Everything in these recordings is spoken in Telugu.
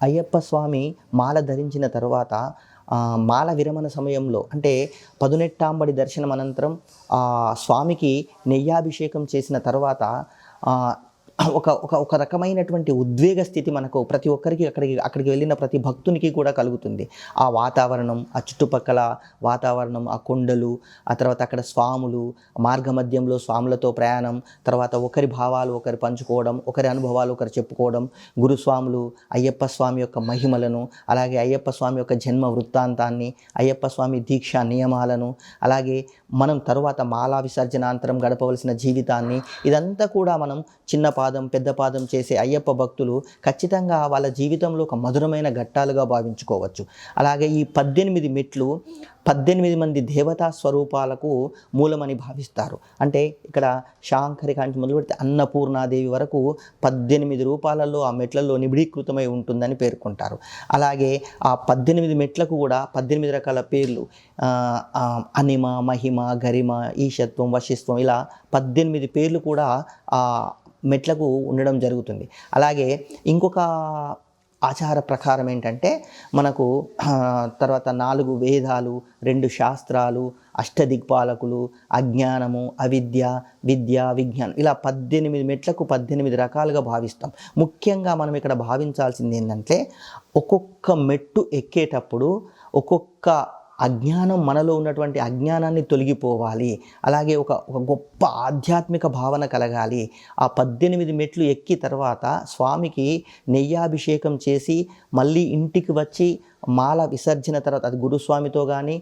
అయ్యప్ప స్వామి మాల ధరించిన తరువాత మాల విరమణ సమయంలో అంటే పదునెట్టాంబడి దర్శనం అనంతరం స్వామికి నెయ్యాభిషేకం చేసిన తర్వాత ఒక ఒక ఒక రకమైనటువంటి ఉద్వేగ స్థితి మనకు ప్రతి ఒక్కరికి అక్కడికి వెళ్ళిన ప్రతి భక్తునికి కూడా కలుగుతుంది. ఆ వాతావరణం, ఆ చుట్టుపక్కల వాతావరణం, ఆ కొండలు, ఆ తర్వాత అక్కడ స్వాములు, మార్గమధ్యంలో స్వాములతో ప్రయాణం, తర్వాత ఒకరి భావాలు ఒకరు పంచుకోవడం, ఒకరి అనుభవాలు ఒకరు చెప్పుకోవడం, గురుస్వాములు అయ్యప్ప స్వామి యొక్క మహిమలను, అలాగే అయ్యప్ప స్వామి యొక్క జన్మ వృత్తాంతాన్ని, అయ్యప్ప స్వామి దీక్షా నియమాలను, అలాగే మనం తరువాత మాలా విసర్జనాంతరం గడపవలసిన జీవితాన్ని, ఇదంతా కూడా మనం చిన్న పాదం పెద్ద పాదం చేసే అయ్యప్ప భక్తులు ఖచ్చితంగా వాళ్ళ జీవితంలో ఒక మధురమైన ఘట్టాలుగా భావించుకోవచ్చు. అలాగే ఈ 18 మెట్లు 18 మంది దేవతా స్వరూపాలకు మూలమని భావిస్తారు. అంటే ఇక్కడ శాంకరి కాంచి మొదలు పెడితే అన్నపూర్ణాదేవి వరకు 18 రూపాలలో ఆ మెట్లలో నిబిడీకృతమై ఉంటుందని పేర్కొంటారు. అలాగే ఆ 18 మెట్లకు కూడా 18 రకాల పేర్లు, అనిమ, మహిమ, గరిమ, ఈశత్వం, వశిత్వం, ఇలా 18 పేర్లు కూడా మెట్లకు ఉండడం జరుగుతుంది. అలాగే ఇంకొక ఆచార ప్రకారం ఏంటంటే మనకు తర్వాత 4 వేదాలు, 2 శాస్త్రాలు, అష్టదిక్పాలకులు, అజ్ఞానము, అవిద్య, విద్య, విజ్ఞానం, ఇలా 18 మెట్లకు 18 రకాలుగా భావిస్తాం. ముఖ్యంగా మనం ఇక్కడ భావించాల్సింది ఏంటంటే ఒక్కొక్క మెట్టు ఎక్కేటప్పుడు ఒక్కొక్క అజ్ఞానం, మనలో ఉన్నటువంటి అజ్ఞానాన్ని తొలగిపోవాలి. అలాగే ఒక గొప్ప ఆధ్యాత్మిక భావన కలగాలి. ఆ 18 మెట్లు ఎక్కి తర్వాత స్వామికి నెయ్యాభిషేకం చేసి మళ్ళీ ఇంటికి వచ్చి మాల విసర్జన తర్వాత అది గురుస్వామితో కానీ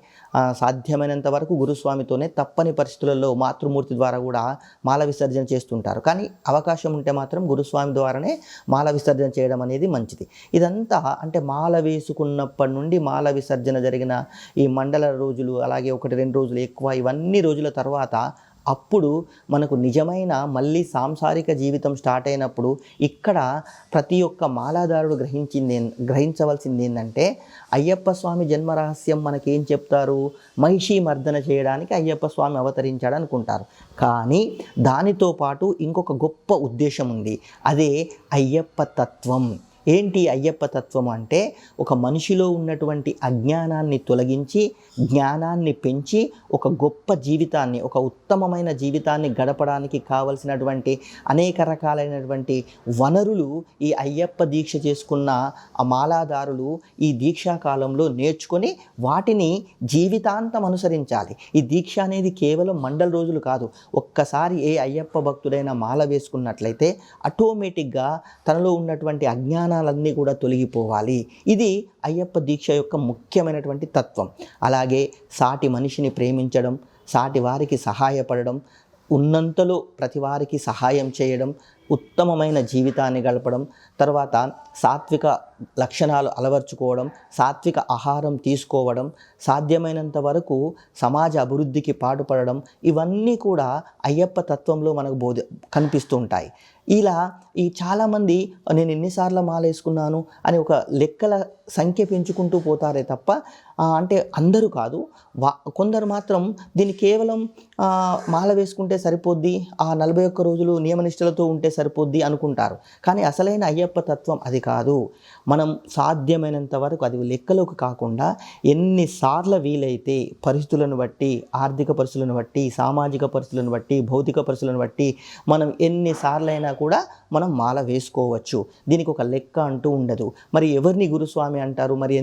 సాధ్యమైనంత వరకు గురుస్వామితోనే, తప్పని పరిస్థితులలో మాతృమూర్తి ద్వారా కూడా మాల విసర్జన చేస్తుంటారు. కానీ అవకాశం ఉంటే మాత్రం గురుస్వామి ద్వారానే మాల విసర్జన చేయడం అనేది మంచిది. ఇదంతా అంటే మాల వేసుకున్నప్పటి నుండి మాల విసర్జన జరిగిన ఈ మండల రోజులు, అలాగే 1-2 రోజులు ఎక్కువ, ఇవన్నీ రోజుల తర్వాత అప్పుడు మనకు నిజమైన మళ్ళీ సాంసారిక జీవితం స్టార్ట్ అయినప్పుడు ఇక్కడ ప్రతి ఒక్క మాలాదారుడు గ్రహించవలసింది ఏంటంటే అయ్యప్ప స్వామి జన్మరహస్యం మనకేం చెప్తారు? మహిషి మర్దన చేయడానికి అయ్యప్ప స్వామి అవతరించాడు అనుకుంటారు. కానీ దానితో పాటు ఇంకొక గొప్ప ఉద్దేశం ఉంది. అదే అయ్యప్ప తత్వం. ఏంటి అయ్యప్ప తత్వం అంటే ఒక మనిషిలో ఉన్నటువంటి అజ్ఞానాన్ని తొలగించి జ్ఞానాన్ని పెంచి ఒక గొప్ప జీవితాన్ని, ఒక ఉత్తమమైన జీవితాన్ని గడపడానికి కావలసినటువంటి అనేక రకాలైనటువంటి వనరులు ఈ అయ్యప్ప దీక్ష చేసుకున్న ఆ మాలాదారులు ఈ దీక్షా కాలంలో నేర్చుకొని వాటిని జీవితాంతం అనుసరించాలి. ఈ దీక్ష అనేది కేవలం మండల రోజులు కాదు. ఒక్కసారి ఏ అయ్యప్ప భక్తుడైనా మాల వేసుకున్నట్లయితే ఆటోమేటిక్గా తనలో ఉన్నటువంటి అజ్ఞానాలన్నీ కూడా తొలగిపోవాలి. ఇది అయ్యప్ప దీక్ష యొక్క ముఖ్యమైనటువంటి తత్వం. అలాగే సాటి మనిషిని ప్రేమించడం, సాటి వారికి సహాయపడడం, ఉన్నంతలో ప్రతి వారికి సహాయం చేయడం, ఉత్తమమైన జీవితాన్ని గడపడం, తర్వాత సాత్విక లక్షణాలు అలవర్చుకోవడం, సాత్విక ఆహారం తీసుకోవడం, సాధ్యమైనంత వరకు సమాజ అభివృద్ధికి పాటుపడడం, ఇవన్నీ కూడా అయ్యప్ప తత్వంలో మనకు కనిపిస్తూ ఉంటాయి. ఇలా చాలామంది నేను ఎన్నిసార్లు మాల వేసుకున్నాను అని ఒక లెక్కల సంఖ్య పెంచుకుంటూ పోతారే తప్ప అంటే అందరూ కాదు, కొందరు మాత్రం దీన్ని కేవలం మాల వేసుకుంటే సరిపోద్ది, ఆ 41 రోజులు నియమనిష్టలతో ఉంటే సరిపోద్ది అనుకుంటారు. కానీ అసలైన అయ్యప్ప తత్వం అది కాదు. మనం సాధ్యమైనంత వరకు అది లెక్కలోకి కాకుండా ఎన్నిసార్లు వీలైతే పరిస్థితులను బట్టి, ఆర్థిక పరిస్థితులను బట్టి, సామాజిక పరిస్థితులను బట్టి, భౌతిక పరిస్థితులను బట్టి మనం ఎన్నిసార్లైనా కూడా మనం మాల వేసుకోవచ్చు. దీనికి ఒక లెక్క అంటూ ఉండదు. మరి ఎవరిని గురుస్వామి అంటారు? మరి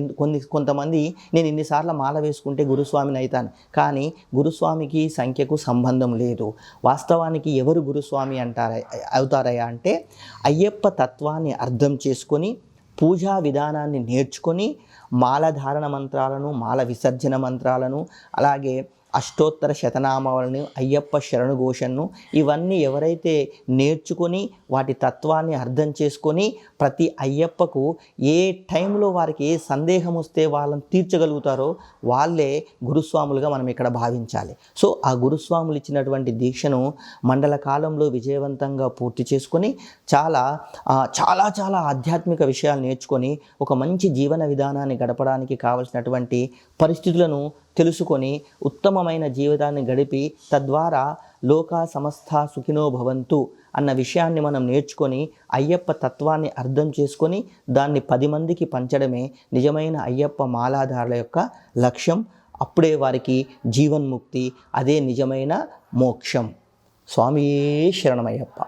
కొంతమంది నేను ఇన్నిసార్లు మాల వేసుకుంటే గురుస్వామిని అవుతాను, కానీ గురుస్వామికి సంఖ్యకు సంబంధం లేదు. వాస్తవానికి ఎవరు గురుస్వామి అవుతారయ్యా అంటే అయ్యప్ప తత్వాన్ని అర్థం చేసుకొని, పూజా విధానాన్ని నేర్చుకొని, మాలధారణ మంత్రాలను, మాల విసర్జన మంత్రాలను, అలాగే అష్టోత్తర శతనామాలను, అయ్యప్ప శరణుఘోషను, ఇవన్నీ ఎవరైతే నేర్చుకొని వాటి తత్వాన్ని అర్థం చేసుకొని ప్రతి అయ్యప్పకు ఏ టైంలో వారికి ఏ సందేహం వస్తే వాళ్ళని తీర్చగలుగుతారో వాళ్ళే గురుస్వాములుగా మనం ఇక్కడ భావించాలి. సో ఆ గురుస్వాములు ఇచ్చినటువంటి దీక్షను మండల కాలంలో విజయవంతంగా పూర్తి చేసుకొని చాలా చాలా చాలా ఆధ్యాత్మిక విషయాలు నేర్చుకొని ఒక మంచి జీవన విధానాన్ని గడపడానికి కావలసినటువంటి పరిస్థితులను తెలుసుకొని ఉత్తమమైన జీవితాన్ని గడిపి తద్వారా లోకా సమస్త సుఖినో భవంతు అన్న విషయాన్ని మనం నేర్చుకొని అయ్యప్ప తత్వాన్ని అర్థం చేసుకొని దాన్ని 10 మందికి పంచడమే నిజమైన అయ్యప్ప మాలాధారుల యొక్క లక్ష్యం. అప్పుడే వారికి జీవన్ముక్తి, అదే నిజమైన మోక్షం. స్వామియే శరణమయ్యప్ప.